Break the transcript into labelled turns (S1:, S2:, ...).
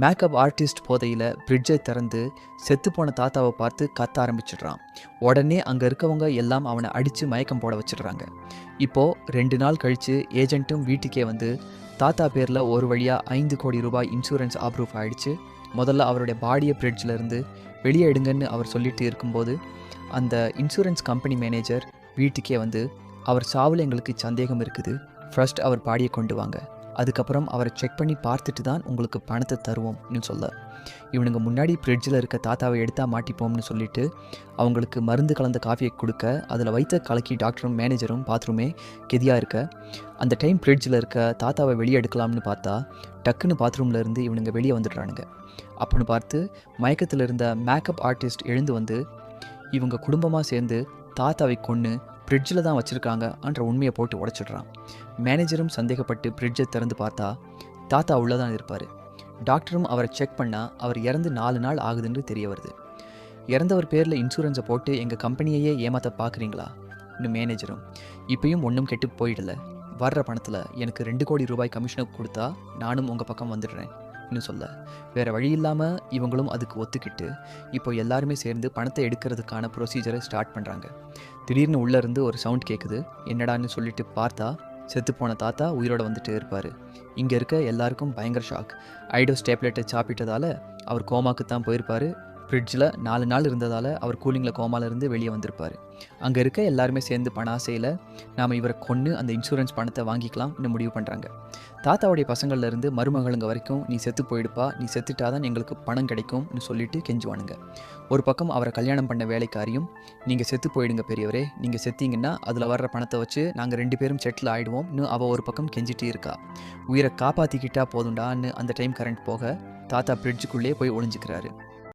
S1: Makeup artist போதையில் பிரிட்ஜை திறந்து செத்துப்போன தாத்தாவை பார்த்து கத்த ஆரம்பிச்சிடுறான். உடனே அங்கே இருக்கவங்க எல்லாம் அவனை அடித்து மயக்கம் போட வச்சிடுறாங்க. இப்போது 2 நாள் கழித்து ஏஜென்ட்டும் வீட்டுக்கே வந்து தாத்தா பேரில் ஒரு வழியாக 5 கோடி ரூபாய் இன்சூரன்ஸ் அப்ரூவ் ஆகிடுச்சு. முதல்ல அவருடைய பாடியை பிரிட்ஜில் இருந்து வெளியே எடுங்கன்னு அவர் சொல்லிட்டு இருக்கும்போது அந்த இன்சூரன்ஸ் கம்பெனி மேனேஜர் வீட்டுக்கே வந்து அவர் சாவில் எங்களுக்கு சந்தேகம் இருக்குது, ஃபர்ஸ்ட் அவர் பாடியை கொண்டு வாங்க, அதுக்கப்புறம் அவரை செக் பண்ணி பார்த்துட்டு தான் உங்களுக்கு பணத்தை தருவோம்னு சொல்ல, இவனுங்க முன்னாடி ஃப்ரிட்ஜில் இருக்க தாத்தாவை எடுத்தால் மாட்டிப்போம்னு சொல்லிட்டு அவங்களுக்கு மருந்து கலந்த காஃபியை கொடுக்க அதில் வைத்த கலக்கி டாக்டரும் மேனேஜரும் பாத்ரூமே கெதியாக இருக்க, அந்த டைம் ஃப்ரிட்ஜில் இருக்க தாத்தாவை வெளியே எடுக்கலாம்னு பார்த்தா டக்குன்னு பாத்ரூமில் இருந்து இவனுங்க வெளியே வந்துடுறானுங்க. அப்படின்னு பார்த்து மயக்கத்தில் இருந்த மேக்கப் ஆர்டிஸ்ட் எழுந்து வந்து இவங்க குடும்பமாக சேர்ந்து தாத்தாவை கொன்று ஃப்ரிட்ஜில் தான் வச்சுருக்காங்கன்ற உண்மையை போட்டு உடச்சிடுறான். மேனேஜரும் சந்தேகப்பட்டு ஃப்ரிட்ஜை திறந்து பார்த்தா தாத்தா உள்ளே தான் இருப்பார். டாக்டரும் அவரை செக் பண்ணால் அவர் இறந்து 4 நாள் ஆகுதுன்னு தெரிய வருது. இறந்தவர் பேரில் இன்சூரன்ஸை போட்டு எங்கள் கம்பெனியையே ஏமாற்ற பார்க்குறீங்களா? இன்னும் மேனேஜரும் இப்பயும் ஒன்றும் கெட்டு போயிடல, வர்ற பணத்தில் எனக்கு 2 கோடி ரூபாய் கமிஷனுக்கு கொடுத்தா நானும் உங்கள் பக்கம் வந்துடுறேன் இன்னும் சொல்ல, வேறு வழி இல்லாமல் இவங்களும் அதுக்கு ஒத்துக்கிட்டு இப்போ எல்லாருமே சேர்ந்து பணத்தை எடுக்கிறதுக்கான ப்ரொசீஜரை ஸ்டார்ட் பண்ணுறாங்க. திடீர்னு உள்ளேருந்து ஒரு சவுண்ட் கேட்குது. என்னடான்னு சொல்லிட்டு பார்த்தா செத்துப்போன தாத்தா உயிரோடு வந்துட்டு இருப்பார். இங்கே இருக்க எல்லாருக்கும் பயங்கர ஷாக். ஐடோஸ் டேப்லெட்டை சாப்பிட்டதால் அவர் கோமாக்கு தான் போயிருப்பார். ஃப்ரிட்ஜில் 4 நாள் இருந்ததால் அவர் கூலிங்கில் கோமாலிருந்து வெளியே வந்திருப்பார். அங்கே இருக்க எல்லாருமே சேர்ந்து பண ஆசையில் நாம் இவரை கொன்று அந்த இன்சூரன்ஸ் பணத்தை வாங்கிக்கலாம்னு முடிவு பண்ணுறாங்க. தாத்தாவுடைய பசங்கள்லேருந்து மருமகளுங்க வரைக்கும் நீ செத்து போயிடுப்பா, நீ செத்துட்டாதான் எங்களுக்கு பணம் கிடைக்கும்னு சொல்லிட்டு கெஞ்சுவானுங்க. ஒரு பக்கம் அவரை கல்யாணம் பண்ண வேலைக்காரியும் நீங்கள் செத்து போயிடுங்க பெரியவரே, நீங்கள் செத்தீங்கன்னா அதில் வர்ற பணத்தை வச்சு நாங்கள் 2 பேரும் செட்டில் ஆகிடுவோம்னு அவள் ஒரு பக்கம் கெஞ்சிட்டே இருக்கா. உயிரை காப்பாற்றிக்கிட்டா போதுண்டான்னு அந்த டைம் கரண்ட் போக தாத்தா ஃப்ரிட்ஜுக்குள்ளே போய் ஒளிஞ்சிக்கிறாரு.